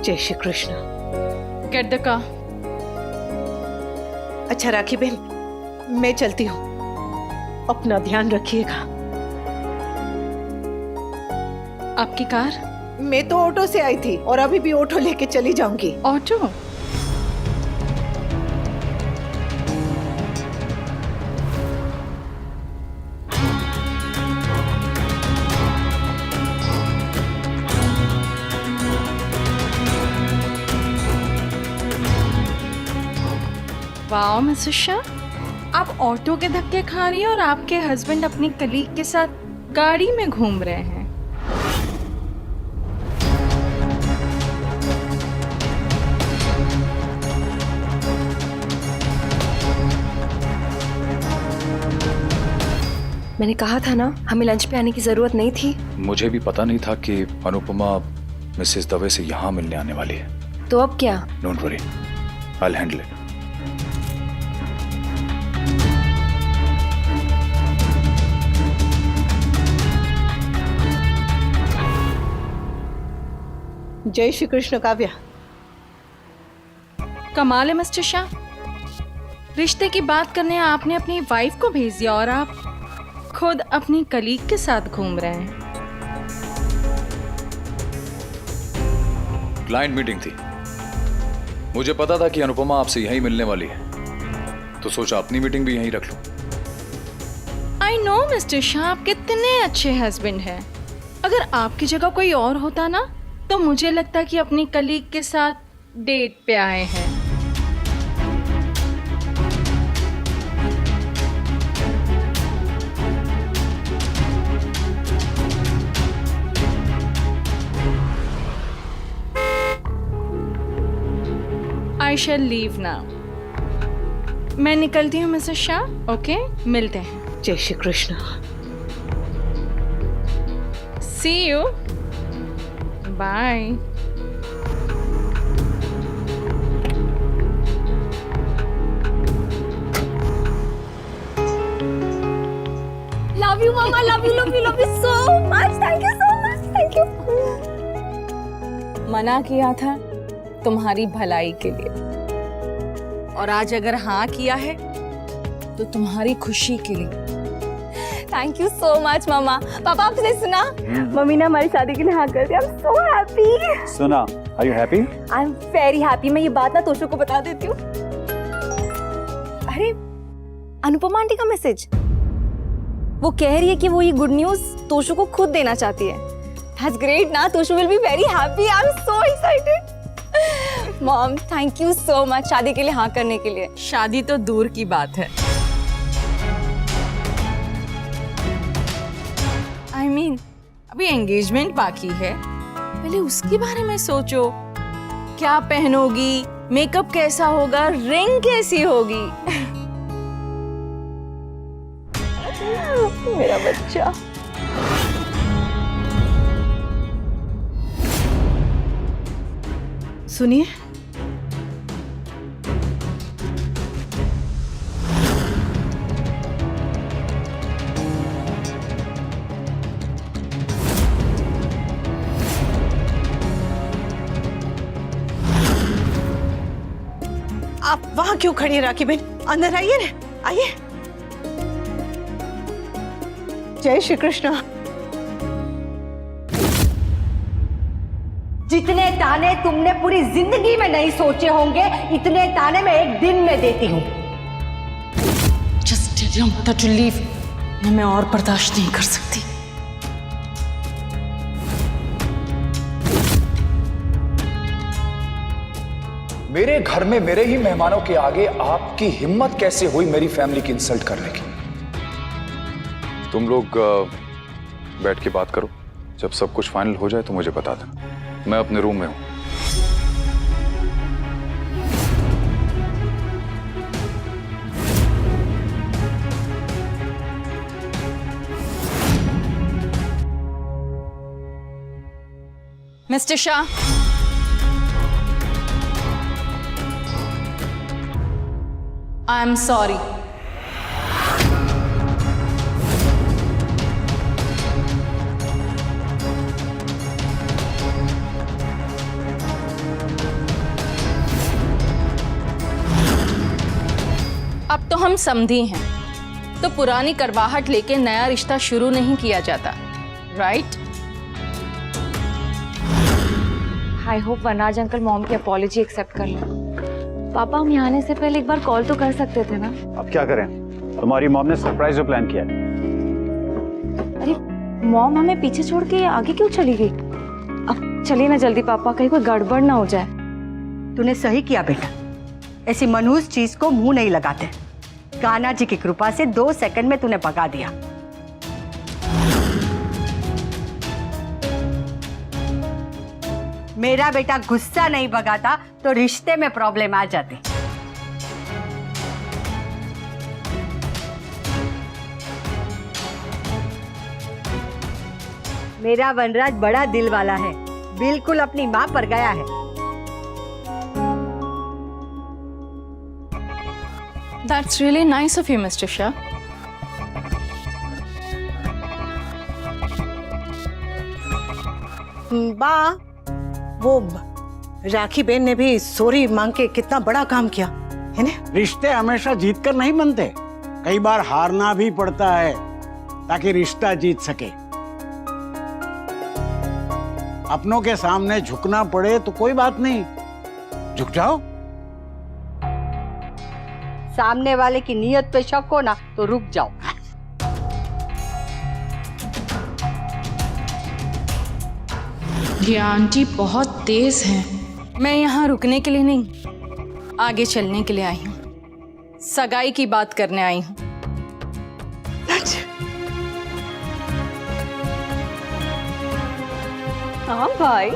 जय Shri Krishna. Get the car. अच्छा राखी बहन, मैं चलती हूँ, अपना ध्यान रखिएगा। आपकी कार? मैं तो ऑटो से आई थी और अभी भी ऑटो लेके चली जाऊंगी। ऑटो? वाओ मिसेस शाह, आप ऑटो के धक्के खा रही हैं और आपके हस्बैंड अपनी कलीग के साथ गाड़ी में घूम रहे हैं। मैंने कहा था ना, हमें लंच पे आने की जरूरत नहीं थी। मुझे भी पता नहीं था कि अनुपमा मिसेस दवे से यहाँ मिलने आने वाली है। तो अब क्या? Don't worry, I will handle it. जय श्री कृष्ण काव्या। कमाल है मिस्टर शाह, रिश्ते की बात करने आपने अपनी वाइफ को भेज दिया और आप खुद अपनी कलीग के साथ घूम रहे हैं। क्लाइंट मीटिंग थी, मुझे पता था कि अनुपमा आपसे यहीं मिलने वाली है, तो सोचा अपनी मीटिंग भी यहीं रख लूं। आई नो मिस्टर शाह, आप कितने अच्छे हस्बैंड हैं। अगर आपकी जगह कोई और होता ना, तो मुझे लगता कि अपनी कलीग के साथ डेट पे आए हैं। I shall leave now. मैं निकलती हूँ मिसेस शाह। ओके, मिलते हैं। जय Shri Krishna. See you. Bye. Love you मामा, love you so much. Thank you so much, thank you. मना किया था तुम्हारी भलाई के लिए, और आज अगर हाँ किया है तो तुम्हारी खुशी के लिए। थैंक यू सो मच मामा। पापा, आपने सुना? मम्मी ने हमारी शादी के लिए हाँ कर दिया। I am so happy. सुना? Are you happy? I am very happy. मैं ये बात ना तोशो को बता देती हूँ। अरे, अनुपमा आंटी का मैसेज। वो कह रही है कि वो ये गुड न्यूज तोशो को खुद देना चाहती है। दैट्स ग्रेट ना, तोशो will be very happy. I am so excited. Mom, thank you so much शादी के लिए हाँ करने के लिए। शादी तो दूर की बात है। I mean, अभी एंगेजमेंट बाकी है, पहले उसके बारे में सोचो। क्या पहनोगी, मेकअप कैसा होगा, रिंग कैसी होगी। मेरा बच्चा। सुनिए, आप वहां क्यों खड़ी है राखी बहन? अंदर आइए ना, आइए। जय श्री कृष्ण। जितने ताने तुमने पूरी जिंदगी में नहीं सोचे होंगे, इतने ताने मैं एक दिन में देती हूँ। Just tell your mother to leave. मैं और बर्दाश्त नहीं कर सकती। मेरे घर में मेरे ही मेहमानों के आगे आपकी हिम्मत कैसे हुई मेरी फैमिली की इंसल्ट करने की? तुम लोग बैठ के बात करो, जब सब कुछ फाइनल हो जाए तो मुझे बता देना। मैं अपने रूम में हूं। Mister Shah, I am sorry. अब तो हम समधी हैं, तो पुरानी करवाहट लेके नया रिश्ता शुरू नहीं किया जाता, right? I hope Vanraj uncle mom की अपॉलॉजी एक्सेप्ट कर लें। पापा, हम यहाँ आने से पहले एक बार कॉल तो कर सकते थे ना? अब क्या करें, तुम्हारी मॉम ने सरप्राइज प्लान किया है। अरे मॉम हमें पीछे छोड़ के आगे क्यों चली गई? अब चलिए ना जल्दी पापा, कहीं कोई गड़बड़ ना हो जाए। तूने सही किया बेटा, ऐसी मनहूस चीज को मुंह नहीं लगाते। कान्हा जी की कृपा से 2 सेकंड में तूने भगा दिया। मेरा बेटा गुस्सा नहीं भगाता तो रिश्ते में प्रॉब्लम आ जाती। मेरा वनराज बड़ा दिल वाला है, बिल्कुल अपनी मां पर गया है। That's really nice of you, Mr. Shah. बा, वो राखी बहन ने भी सॉरी मांग के कितना बड़ा काम किया है ना? रिश्ते हमेशा जीतकर नहीं बनते, कई बार हारना भी पड़ता है ताकि रिश्ता जीत सके। अपनों के सामने झुकना पड़े तो कोई बात नहीं, झुक जाओ। सामने वाले की नीयत पे शक हो ना तो रुक जाओ। ये आंटी बहुत तेज हैं। मैं यहाँ रुकने के लिए नहीं, आगे चलने के लिए आई हूँ। सगाई की बात करने आई हूँ। हाँ भाई।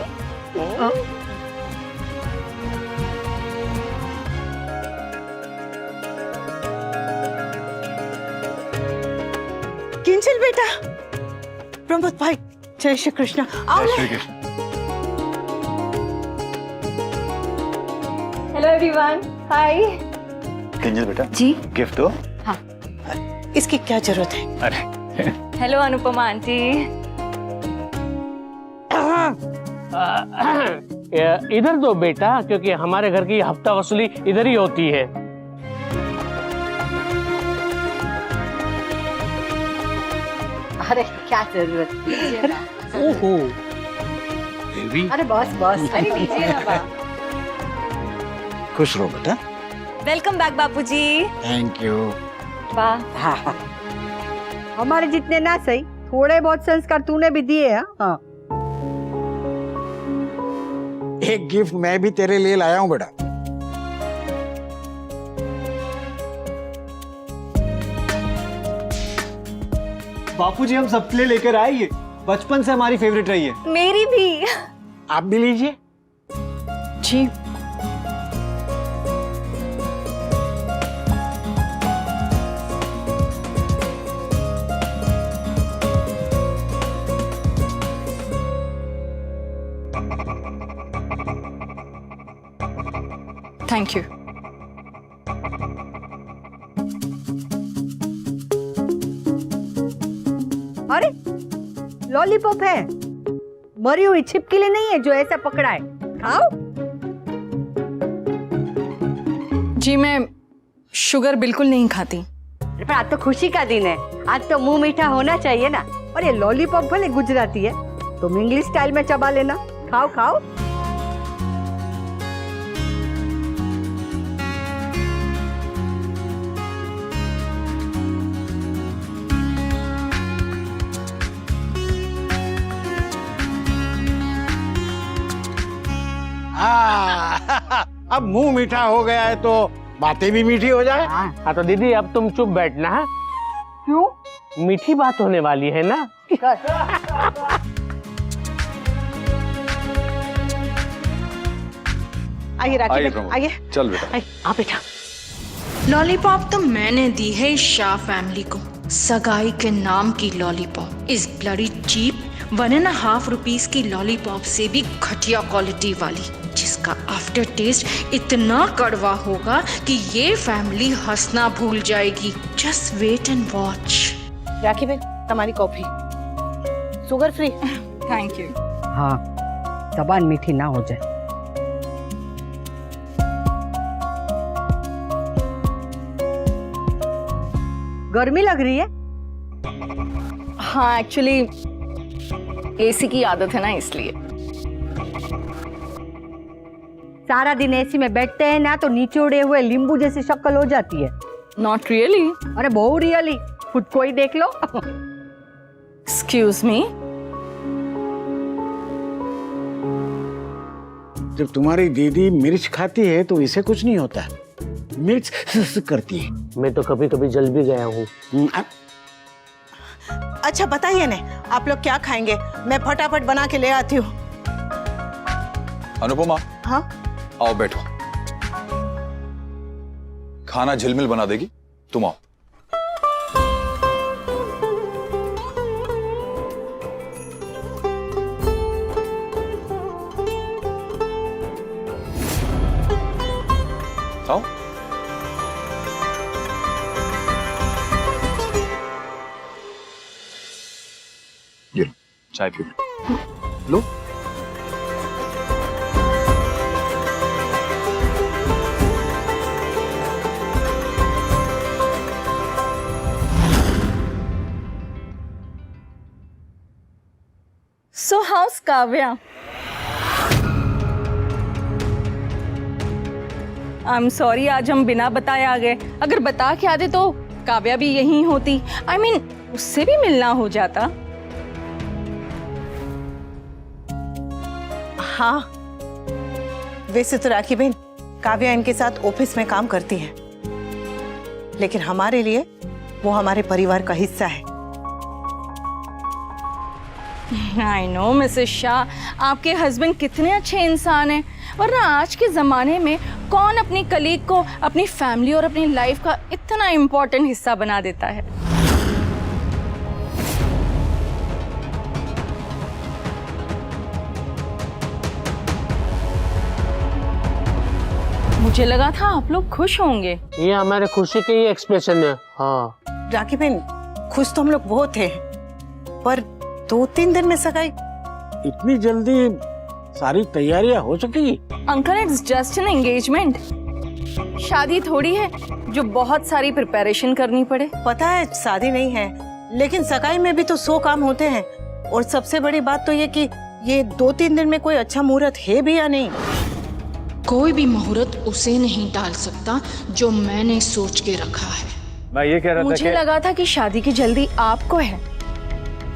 किंजल बेटा, प्रमोद भाई, जय श्री कृष्ण। आओ ना। हेलो एवरीवन, हाय। किंजल बेटा जी गिफ्ट दो। इसकी क्या जरूरत है? अरे हेलो अनुपमा आंटी। इधर दो बेटा, क्योंकि हमारे घर की हफ्ता वसूली इधर ही होती है। अरे क्या जरूरत है? ओहो, अरे बस बस। अरे लीजिए ना बा। खुश रहो बेटा। Welcome back Bapuji. Thank you. वाह, हाँ। हमारे जितने ना सही, थोड़े बहुत संस्कार तूने भी दिए हैं। हाँ। एक गिफ्ट मैं भी तेरे लिए लाया हूं बेटा। बापूजी हम सबके लिए लेकर आए, ये बचपन से हमारी फेवरेट रही है। मेरी भी। आप भी लीजिए। जी, थैंक यू। अरे लॉलीपॉप है, मरी हुई छिपकली नहीं है जो ऐसा पकड़ा है। खाओ। जी, मैं शुगर बिल्कुल नहीं खाती। पर आज तो खुशी का दिन है, आज तो मुंह मीठा होना चाहिए ना। और ये लॉलीपॉप भले गुजराती है, तुम इंग्लिश स्टाइल में चबा लेना। खाओ खाओ। अब मुंह मीठा हो गया है तो बातें भी मीठी हो जाए। हाँ तो दीदी अब तुम चुप बैठना है। क्यों? मीठी बात होने वाली है ना। आइए राखी आइए बेटा, प्रमोद, आइए। चल बेटा। आइए, आ बेटा। लॉलीपॉप तो मैंने दी है इस शाह फैमिली को, सगाई के नाम की लॉलीपॉप। इस ब्लडी चीप 1.5 रुपीस की लॉलीपॉप से भी घटिया क्वालिटी वाली, जिसका आफ्टर टेस्ट इतना कड़वा होगा कि ये फैमिली हंसना भूल जाएगी। Just wait and watch. Rakhi बेन, तुम्हारी coffee sugar free. Thank you. हाँ, जबान मीठी ना हो जाए। गर्मी लग रही है? हाँ एक्चुअली एसी की आदत है ना, इसलिए। सारा दिन एसी में बैठते हैं ना तो निचोड़े हुए नींबू जैसी शक्ल हो जाती है। Not really. अरे बहुत रियली, खुद को ही देख लो। Excuse me. जब तुम्हारी दीदी मिर्च खाती है तो इसे कुछ नहीं होता, मिर्च करती है। मैं तो कभी कभी जल भी गया हूँ। अच्छा बताइए ना, आप लोग क्या खाएंगे? मैं फटाफट बना के ले आती हूँ। अनुपमा, हाँ आओ बैठो। खाना झिलमिल बना देगी, तुम आओ। आओ। ये लो, चाय P low. So house Kavya? I am sorry, आज हम बिना बताए आ गए। अगर बता के आते तो काव्या भी यहीं होती। आई मीन उससे भी मिलना हो जाता। हाँ, वैसे तो राखी बहन काव्या इनके साथ ऑफिस में काम करती है, लेकिन हमारे लिए वो हमारे परिवार का हिस्सा है। आई नो मिसेस शाह, आपके हस्बैंड कितने अच्छे इंसान हैं, वरना आज के ज़माने में कौन अपनी कलीग को अपनी फैमिली और अपनी लाइफ का इतना इम्पोर्टेंट हिस्सा बना देता है। मुझे लगा था आप लोग खुश होंगे। ये हमारे खुशी के ही एक्सप्रेशन है। हाँ राखी बहन, खुश तो हम लोग बहुत थे, पर 2-3 दिन में सगाई। इतनी जल्दी सारी तैयारियां हो चुकी? Uncle, it's just an engagement. शादी थोड़ी है जो बहुत सारी प्रिपरेशन करनी पड़े। पता है शादी नहीं है, लेकिन सगाई में भी तो 100 काम होते हैं। और सबसे बड़ी बात तो ये कि ये 2-3 दिन में कोई अच्छा मुहूर्त है भी या नहीं। कोई भी मुहूर्त उसे नहीं टाल सकता जो मैंने सोच के रखा है। मैं ये कह रहा था मुझे लगा था कि शादी की जल्दी आपको है।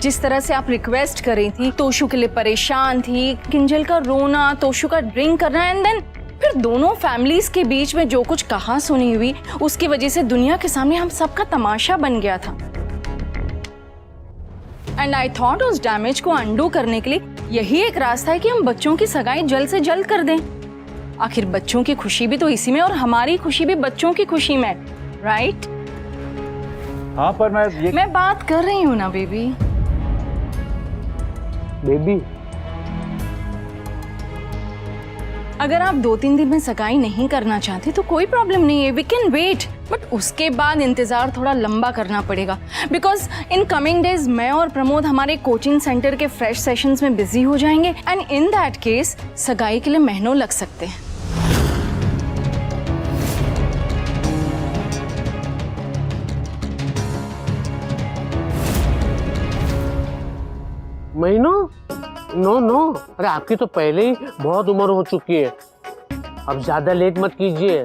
जिस तरह से आप रिक्वेस्ट कर रही थी, तोशु के लिए परेशान थी, किंजल का रोना, तोशु का ड्रिंक करना, एंड देन फिर दोनों फैमिलीज के बीच में जो कुछ कहा सुनी हुई, उसकी वजह से दुनिया के सामने हम सबका तमाशा बन गया था। एंड आई थॉट उस डैमेज को अंडू करने के लिए यही एक रास्ता है कि हम बच्चों की सगाई जल्द से जल्द कर दें। आखिर बच्चों की खुशी भी तो इसी में, और हमारी खुशी भी बच्चों की खुशी में, राइट? हाँ, पर मैं बात कर रही हूँ ना बेबी। बेबी, अगर आप 2-3 दिन में सगाई नहीं करना चाहते तो कोई प्रॉब्लम नहीं है, वी कैन वेट। बट उसके बाद इंतजार थोड़ा लंबा करना पड़ेगा, बिकॉज इन कमिंग डेज मैं और प्रमोद हमारे कोचिंग सेंटर के फ्रेश सेशंस में बिजी हो जाएंगे, एंड इन दैट केस सगाई के लिए महीनों लग सकते हैं। महीनों? नो नो, अरे आपकी तो पहले ही बहुत उम्र हो चुकी है, अब ज्यादा लेट मत कीजिए।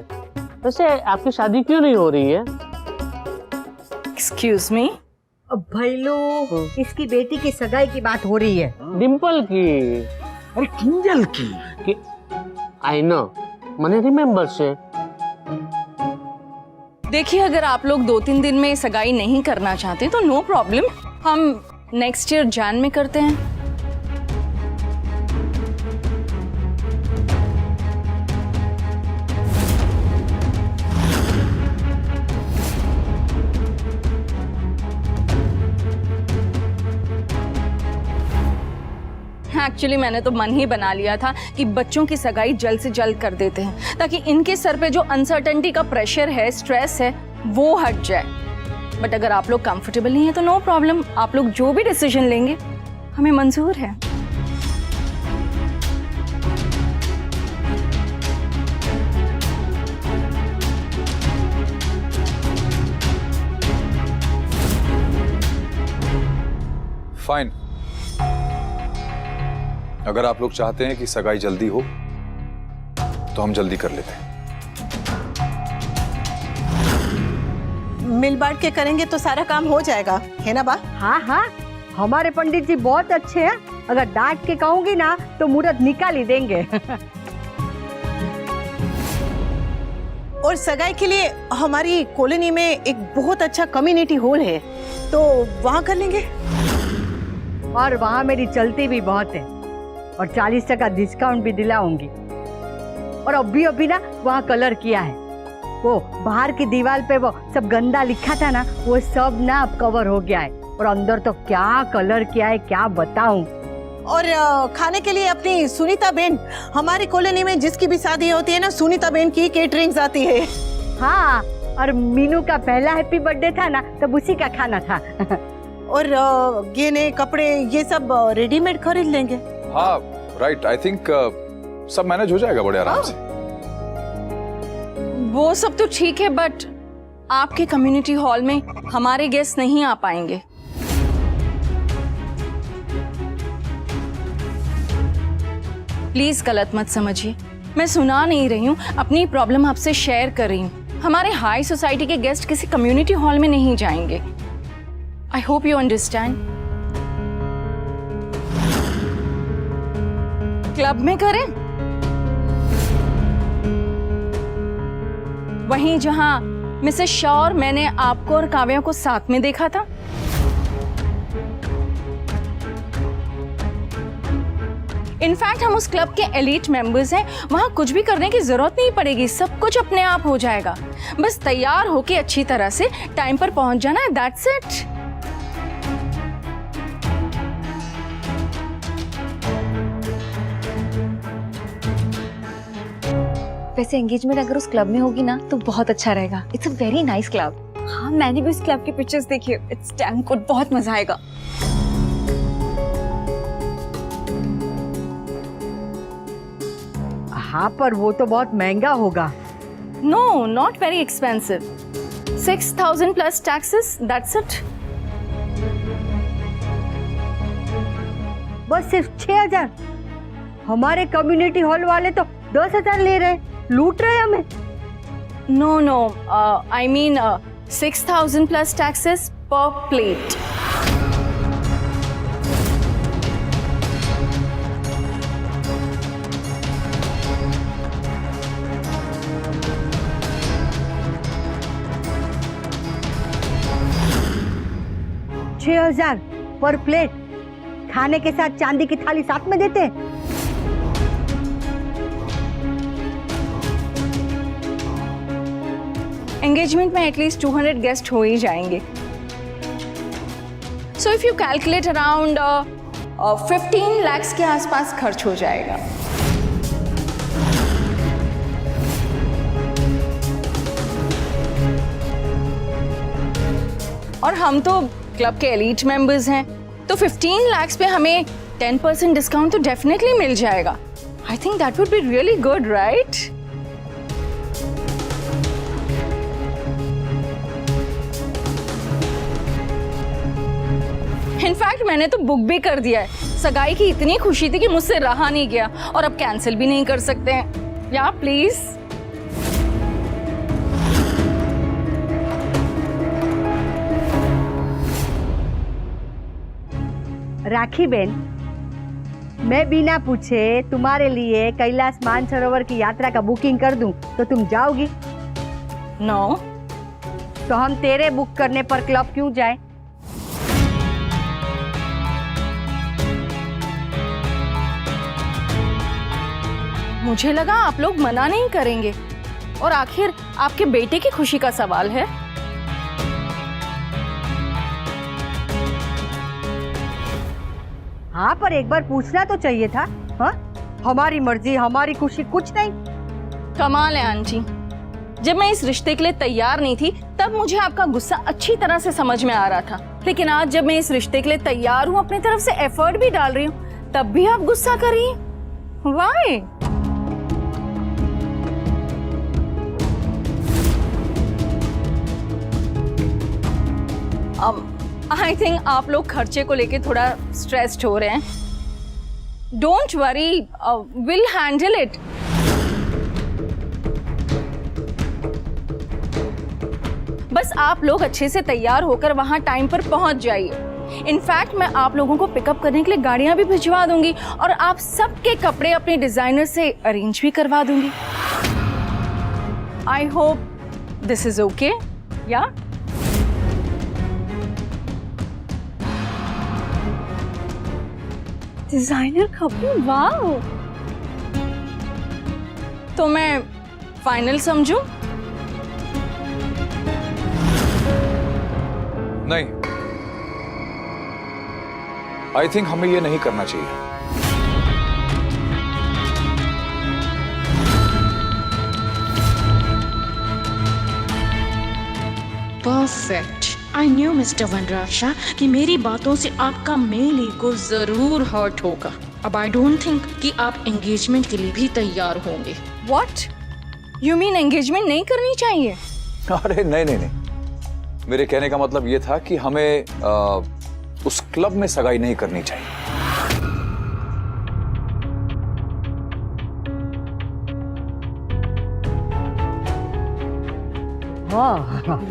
वैसे आपकी शादी क्यों नहीं हो रही है? Excuse me? भैलू, इसकी बेटी की सगाई की बात हो रही है। डिम्पल की? अरे किंजल की। आई नो, मैंने रिमेम्बर से। देखिए, अगर आप लोग 2-3 दिन में सगाई नहीं करना चाहते तो नो प्रॉब्लम, हम नेक्स्ट ईयर जैन में करते हैं। एक्चुअली मैंने तो मन ही बना लिया था कि बच्चों की सगाई जल्द से जल्द कर देते हैं, ताकि इनके सर पे जो अनसर्टेनिटी का प्रेशर है, स्ट्रेस है, वो हट जाए। बट अगर आप लोग कंफर्टेबल नहीं है तो नो प्रॉब्लम, आप लोग जो भी डिसीजन लेंगे हमें मंजूर है। फाइन। अगर आप लोग चाहते हैं कि सगाई जल्दी हो तो हम जल्दी कर लेते हैं। मिल बांट के करेंगे तो सारा काम हो जाएगा, है ना बा? हाँ हाँ, हमारे पंडित जी बहुत अच्छे हैं। अगर डांट के कहूंगी ना तो मुहूर्त निकाल ही देंगे। और सगाई के लिए हमारी कॉलोनी में एक बहुत अच्छा कम्युनिटी हॉल है, तो वहाँ कर लेंगे। और वहाँ मेरी चलती भी बहुत है और 40% डिस्काउंट भी दिलाऊंगी। और अभी ना वहाँ कलर किया है, वो बाहर की दीवार पे वो सब गंदा लिखा था ना, वो सब ना अब कवर हो गया है। और अंदर तो क्या कलर किया है, क्या बताऊं। और खाने के लिए अपनी सुनीता बेन, हमारी कॉलोनी में जिसकी भी शादी होती है ना, सुनीता बेन की केटरिंग्स आती है। हाँ, और मीनू का पहला हैप्पी बर्थडे था ना, तब उसी का खाना था। और गहने कपड़े ये सब रेडीमेड खरीद लेंगे। हाँ राइट, आई थिंक सब मैनेज हो जाएगा बड़े आराम से। वो सब तो ठीक है, बट आपके कम्युनिटी हॉल में हमारे गेस्ट नहीं आ पाएंगे। प्लीज गलत मत समझिए, मैं सुना नहीं रही हूँ, अपनी प्रॉब्लम आपसे शेयर कर रही हूँ। हमारे हाई सोसाइटी के गेस्ट किसी कम्युनिटी हॉल में नहीं जाएंगे। I hope you understand. Club में करें, वहीं जहां मिसेस शॉ और मैंने आपको और काव्या को साथ में देखा था। इनफैक्ट हम उस क्लब के एलीट मेंबर्स हैं, वहां कुछ भी करने की जरूरत नहीं पड़ेगी, सब कुछ अपने आप हो जाएगा। बस तैयार होके अच्छी तरह से टाइम पर पहुंच जाना है, दैट्स इट। वैसे एंगेजमेंट अगर उस क्लब में होगी ना तो बहुत अच्छा रहेगा। It's a very nice club. हाँ, मैंने भी उस क्लब की पिक्चर्स देखी है। इट्स डैम गुड, बहुत मजा आएगा। हाँ, पर वो तो बहुत महंगा होगा। No, not very expensive. 6,000 plus taxes, that's it. बस सिर्फ 6,000? हमारे कम्युनिटी हॉल वाले तो 10,000 ले रहे हैं, लूट रहे हैं हमें। No no, I mean 6,000 plus taxes per plate. $6,000 per plate. खाने के साथ चांदी की थाली साथ में देते हैं। एंगेजमेंट में एटलीस्ट 200 गेस्ट हो ही जाएंगे। So if you calculate around 15 lakhs के आसपास खर्च हो जाएगा। और हम तो क्लब के एलीट मेंबर्स हैं, तो 15 lakhs पे हमें 10% डिस्काउंट तो डेफिनेटली मिल जाएगा। I think that would be really good, right? In fact मैंने तो बुक भी कर दिया है। सगाई की इतनी खुशी थी कि मुझसे रहा नहीं गया, और अब कैंसिल भी नहीं कर सकते हैं। या प्लीज। राखी बेन, मैं बिना पूछे तुम्हारे लिए कैलाश मानसरोवर की यात्रा का बुकिंग कर दूं तो तुम जाओगी? नो। तो हम तेरे बुक करने पर क्लब क्यों जाए? मुझे लगा आप लोग मना नहीं करेंगे, और आखिर आपके बेटे की खुशी का सवाल है। हाँ, पर एक बार पूछना तो चाहिए था। हाँ, हमारी मर्जी हमारी खुशी, कुछ नहीं। कमाल है आंटी, जब मैं इस रिश्ते के लिए तैयार नहीं थी तब मुझे आपका गुस्सा अच्छी तरह से समझ में आ रहा था, लेकिन आज जब मैं इस रिश्ते के लिए तैयार हूँ, अपनी तरफ से एफर्ट भी डाल रही हूँ, तब भी आप गुस्सा कर रही हैं। व्हाई? आई थिंक आप लोग खर्चे को लेके थोड़ा स्ट्रेस्ड हो रहे हैं. Don't worry, will handle it. बस आप लोग अच्छे से तैयार होकर वहां टाइम पर पहुंच जाइए. इनफैक्ट मैं आप लोगों को पिकअप करने के लिए गाड़ियां भी भिजवा दूंगी और आप सबके कपड़े अपने डिजाइनर से अरेंज भी करवा दूंगी. I hope this is okay. या डिजाइनर कपड़े, वाह. तो मैं फाइनल समझूं? नहीं, आई थिंक हमें ये नहीं करना चाहिए. परफेक्ट. आई न्यू मिस्टर वनराज कि मेरी बातों से आपका मेल ईगो जरूर हर्ट होगा. अब आई डोंट थिंक कि आप एंगेजमेंट के लिए भी तैयार होंगे. व्हाट यू मीन एंगेजमेंट नहीं करनी चाहिए? अरे नहीं नहीं नहीं, मेरे कहने का मतलब ये था कि हमें उस क्लब में सगाई नहीं करनी चाहिए.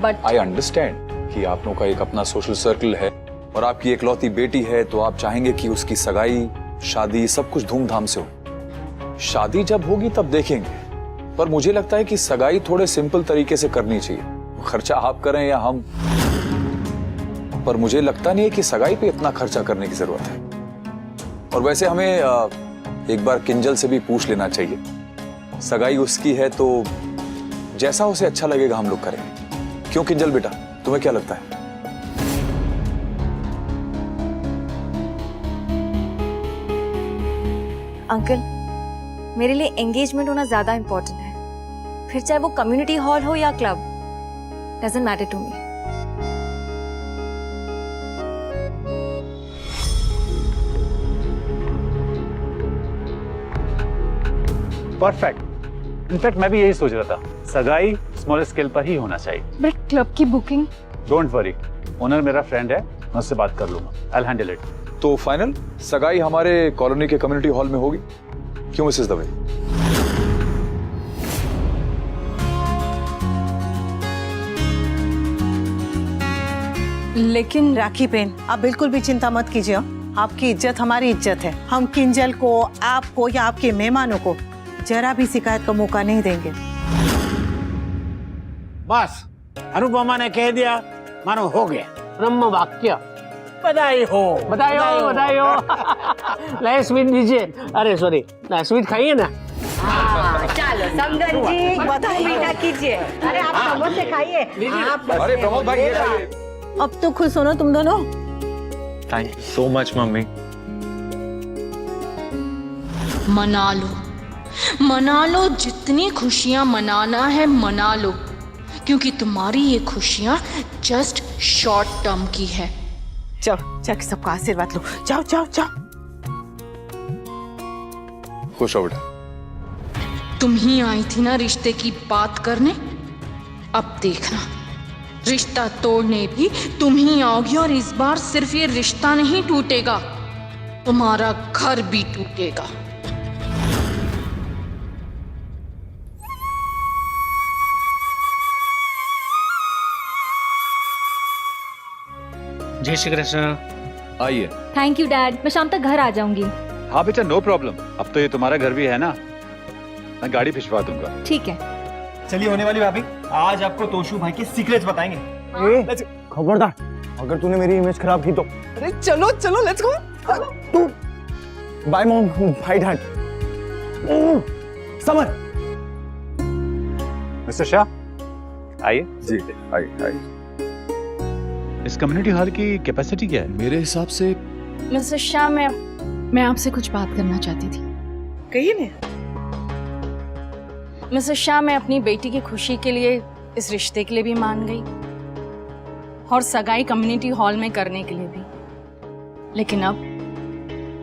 बट आई अंडरस्टैंड कि आप लोगों का एक अपना सोशल सर्कल है और आपकी इकलौती बेटी है, तो आप चाहेंगे कि उसकी सगाई, शादी सब कुछ धूमधाम से हो. शादी जब होगी तब देखेंगे, पर मुझे लगता है कि सगाई थोड़े सिंपल तरीके से करनी चाहिए. खर्चा आप करें या हम, पर मुझे लगता नहीं है कि सगाई पे इतना खर्चा करने की जरूरत है. और वैसे हमें एक बार किंजल से भी पूछ लेना चाहिए. सगाई उसकी है तो जैसा उसे अच्छा लगेगा हम लोग करेंगे. क्यों किंजल बेटा, तुम्हें क्या लगता है? अंकल, मेरे लिए एंगेजमेंट होना ज्यादा इंपॉर्टेंट है. फिर चाहे वो कम्युनिटी हॉल हो या club, doesn't matter to me. Perfect. In fact मैं भी यही सोच रहा था, सगाई स्मॉल स्केल पर ही होना चाहिए. बट क्लब की बुकिंग? डोंट वरी, ओनर मेरा फ्रेंड है, मैं उससे बात कर लूंगा. I will handle it. तो फाइनल सगाई हमारे कॉलोनी के कम्युनिटी हॉल में होगी. क्यों मिसेस दवे? लेकिन राखी बहन, आप बिल्कुल भी चिंता मत कीजिए. आपकी इज्जत हमारी इज्जत है. हम किंजल को, आपको या आपके मेहमानों को जरा भी शिकायत का मौका नहीं देंगे. बस अनुपमा ने कह दिया, मानो हो गया. ब्रह्म वाक्य. बधाई हो. बधाई हो, बधाई हो. लाइए स्वीट दीजिए. अरे सॉरी, ना स्वीट खाइए ना. चलो समझन जी, बधाई मीठा कीजिए. अरे आप समोसे खाइए. अरे प्रमोद भाई, ये लाइए. अब तो खुश हो ना तुम दोनों? Thank you so much mummy. मना लो, मना लो, जितनी खुशियां मनाना है मना लो, क्योंकि तुम्हारी ये खुशियां जस्ट शॉर्ट टर्म की है. जाओ जाके सबका आशीर्वाद लो. जाओ जाओ जाओ. खुश हो बेटा. तुम ही आई थी ना रिश्ते की बात करने. अब देखना, रिश्ता तोड़ने भी तुम ही आओगी और इस बार सिर्फ ये रिश्ता नहीं टूटेगा, तुम्हारा घर भी टूटेगा. जय श्री कृष्ण. आइए. थैंक यू डैड, मैं शाम तक घर आ जाऊंगी. हाँ बेटा, नो प्रॉब्लम. अब तो ये तुम्हारा घर भी है ना, मैं गाड़ी भिजवा दूंगा. ठीक है. चलिए होने वाली भाभी, आज आपको तोशु भाई के सीक्रेट्स बताएंगे. खबरदार, अगर तूने मेरी इमेज खराब की तो. अरे चलो चलो, लेट्स गो. तू bye mom, bye dad. Samar. Mister Shah आइए. जी आइए. इस कम्युनिटी हॉल की कैपेसिटी क्या है? मेरे हिसाब से मिस्टर शाह, मैं आपसे कुछ बात करना चाहती थी. कहिए ना. मिस्टर शाह, मैं अपनी बेटी की खुशी के लिए इस रिश्ते के लिए भी मान गई और सगाई कम्युनिटी हॉल में करने के लिए भी. लेकिन अब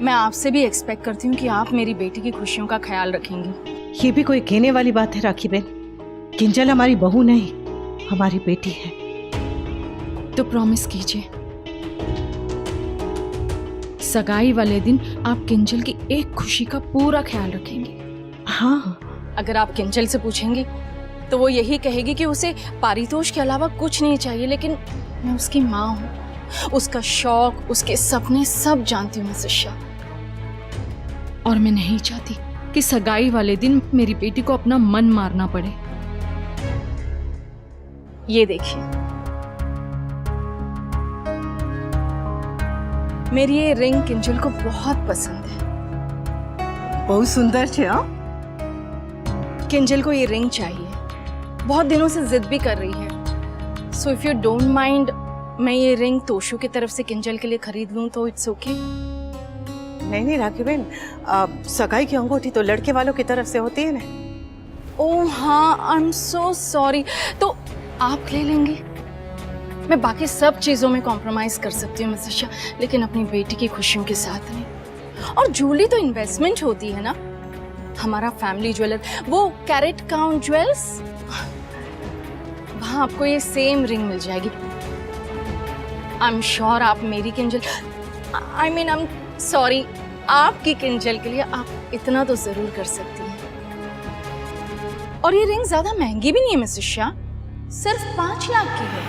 मैं आपसे भी एक्सपेक्ट करती हूँ कि आप मेरी बेटी की खुशियों का ख्याल रखेंगी. ये भी कोई कहने वाली बात है राखी बहन? किंजल हमारी बहू नहीं, हमारी बेटी है. तो प्रॉमिस कीजिए सगाई वाले दिन आप किंजल की एक खुशी का पूरा ख्याल रखेंगे। हाँ, अगर आप किंजल से पूछेंगे तो वो यही कहेगी कि उसे पारितोष के अलावा कुछ नहीं चाहिए, लेकिन मैं उसकी माँ हूँ, उसका शौक, उसके सपने सब जानती हूँ मिसेस शाह। और मैं नहीं चाहती कि सगाई वाले दिन मेरी बेटी को अपना मन मारना पड़े। ये देखिए, मेरी ये रिंग किंजल को बहुत पसंद है। बहुत सुंदर छे। हाँ, किंजल को ये रिंग चाहिए, बहुत दिनों से जिद भी कर रही है। So if you don't mind, मैं ये रिंग तोशु की तरफ से किंजल के लिए खरीद लूं तो इट्स ओके। नहीं राखी बहन, सगाई की अंगूठी तो लड़के वालों की तरफ से होती है ना। ओह हाँ, आई एम सो सॉरी। तो आप ले लेंगे? मैं बाकी सब चीजों में कॉम्प्रोमाइज कर सकती हूँ मिसेस शाह, लेकिन अपनी बेटी की खुशियों के साथ नहीं। और ज्वेलरी तो इन्वेस्टमेंट होती है ना। हमारा फैमिली ज्वेलर, वो कैरेट काउंट ज्वेल्स, वहां आपको ये सेम रिंग मिल जाएगी। आई एम श्योर आप मेरी Kinjal, I mean I am sorry, आपकी किंजल के लिए आप इतना तो जरूर कर सकती हैं। और ये रिंग ज्यादा महंगी भी नहीं है मिसेस शाह, सिर्फ 5 लाख की है।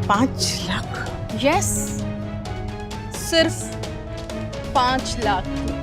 5 लाख? यस, सिर्फ 5 लाख की।